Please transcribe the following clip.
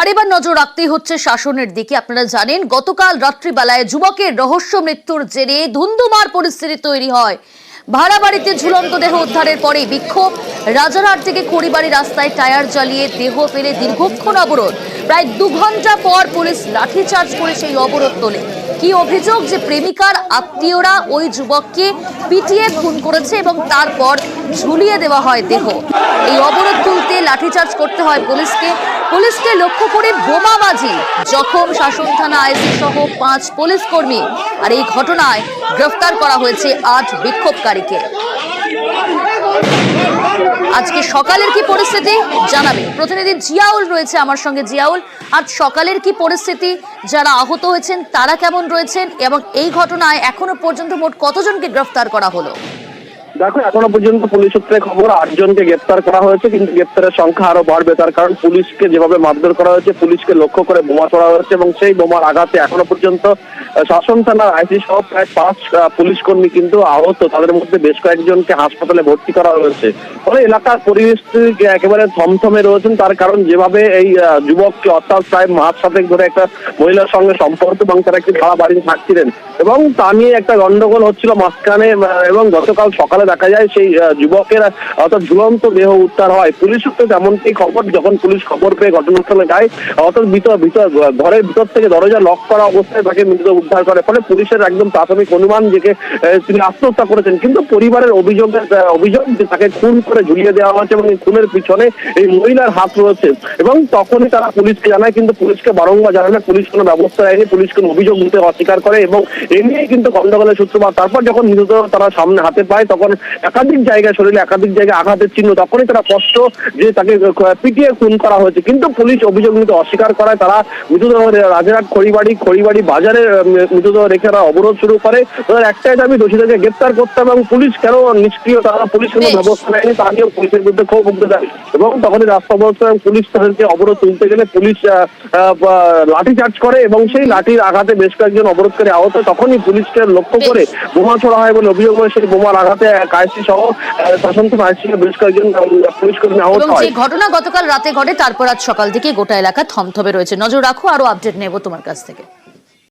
আর এবার নজর রাখতেই হচ্ছে শাসনের দিকে। আপনারা জানেন গতকাল রাত্রিবেলায় যুবকের রহস্য মৃত্যুর জেরে ধুন্ধুমার পরিস্থিতি তৈরি হয়। ভাড়া বাড়িতে ঝুলন্ত দেহ উদ্ধারের পরে বিক্ষোভ। রাজারহাট থেকে খড়িবাড়ি রাস্তায় টায়ার জ্বালিয়ে দেহ ফেলে দীর্ঘক্ষণ অবরোধ। প্রায় 2 ঘন্টা পর পুলিশ লাঠিচার্জ করে সেই অবরোধ তোলে। কি অভিযোগ যে প্রেমিকার আত্মীয়রা ওই যুবককে পিটিয়ে খুন করেছে এবং তারপর ঝুলিয়ে দেওয়া হয় দেহ। এই অবরোধ তুলতে লাঠিচার্জ করতে হয় পুলিশকে লক্ষ্য করে বোমাবাজি, জখম শাসন থানা আইসি সহ 5 পুলিশ কর্মী। আর এই ঘটনায় গ্রেফতার করা হয়েছে 8 বিক্ষোভকারীকে। আজকে সকালের কি পরিস্থিতি জানাবে প্রতিনিধি জিয়াউল রয়েছে আমার সঙ্গে। জিয়াউল, আজ সকালের কি পরিস্থিতি, যারা আহত হয়েছেন তারা কেমন রয়েছেন এবং এই ঘটনায় এখনো পর্যন্ত মোট কতজনকে গ্রেফতার করা হলো? দেখো, এখনো পর্যন্ত পুলিশ সূত্রে খবর 8 জনকে গ্রেপ্তার করা হয়েছে, কিন্তু গ্রেপ্তারের সংখ্যা আরো বাড়বে। তার কারণ পুলিশকে যেভাবে মারধর করা হয়েছে, পুলিশকে লক্ষ্য করে বোমা ছোড়া হয়েছে এবং সেই বোমার আঘাতে এখনো পর্যন্ত শাসন থানার আইসি সহ প্রায় 5 পুলিশ কর্মী কিন্তু আহত। তাদের মধ্যে বেশ কয়েকজনকে হাসপাতালে ভর্তি করা হয়েছে। ফলে এলাকার পরিস্থিতি একেবারে থমথমে রয়েছেন। তার কারণ যেভাবে এই যুবককে অর্থাৎ প্রায় মাস 7 ধরে একটা মহিলার সঙ্গে সম্পর্ক এবং তারা একটি ভাড়া বাড়িতে থাকছিলেন এবং তা নিয়ে একটা গন্ডগোল হচ্ছিল মাঝখানে, এবং গতকাল সকালে দেখা যায় সেই যুবকের অর্থাৎ ঝুলন্ত দেহ উদ্ধার হয়। পুলিশ সূত্রে তেমনটি খবর, যখন পুলিশ খবর পেয়ে ঘটনাস্থলে যায়, অর্থাৎ ঘরের ভিতর থেকে দরজা লক করা অবস্থায় তাকে মৃতদেহ উদ্ধার করে। ফলে পুলিশের একদম প্রাথমিক অনুমান যে তিনি আত্মহত্যা করেছেন, কিন্তু পরিবারের অভিযোগ যে তাকে খুন করে ঝুলিয়ে দেওয়া হয়েছে এবং এই খুনের পিছনে এই মহিলার হাত রয়েছে। এবং তখনই তারা পুলিশকে জানায়, কিন্তু পুলিশকে বারংবার জানায় না, পুলিশ কোনো ব্যবস্থা নেয়নি, পুলিশ কোনো অভিযোগ নিতে অস্বীকার করে এবং এ নিয়েই কিন্তু গন্ডগোলের সূত্রপাত। তারপর যখন মৃতদেহ তারা সামনে হাতে পায়, তখন একাধিক জায়গায় শরীরে একাধিক জায়গায় আঘাতের চিহ্ন, তখনই তারা স্পষ্ট যে তাকে পিটিয়ে খুন করা হয়েছে। কিন্তু পুলিশ অভিযোগ নিতে অস্বীকার করায় তারা মৃতদেহ রাজারহাট খড়িবাড়ি বাজারে মৃতদেহ রেখে তারা অবরোধ শুরু করে। তাদের একটাই দাবি, দোষীদেরকে গ্রেপ্তার করতে হবে এবং পুলিশ কেন নিষ্ক্রিয়, তারা পুলিশ কোনো ব্যবস্থা নেয়নি তা নিয়েও পুলিশের বিরুদ্ধে ক্ষোভ উঠতে দেয়। এবং তখনই রাস্তা অবরোধ এবং পুলিশ তাদেরকে অবরোধ তুলতে গেলে পুলিশ লাঠিচার্জ করে এবং সেই লাঠির আঘাতে বেশ কয়েকজন অবরোধকারী আহত। তখনই পুলিশকে লক্ষ্য করে বোমা ছোড়া হয় বলে অভিযোগ হয়। সেই বোমার আঘাতে আইসি সহ শাসন থানা আইসি বেশ কয়েকজন পুলিশ কর্মী আহত হয়। এই ঘটনা গতকাল রাতে ঘটে, তারপর আজ সকাল থেকে গোটা এলাকা থমথমে রয়েছে। নজর রাখো, আরো আপডেট নেব তোমার কাছ থেকে।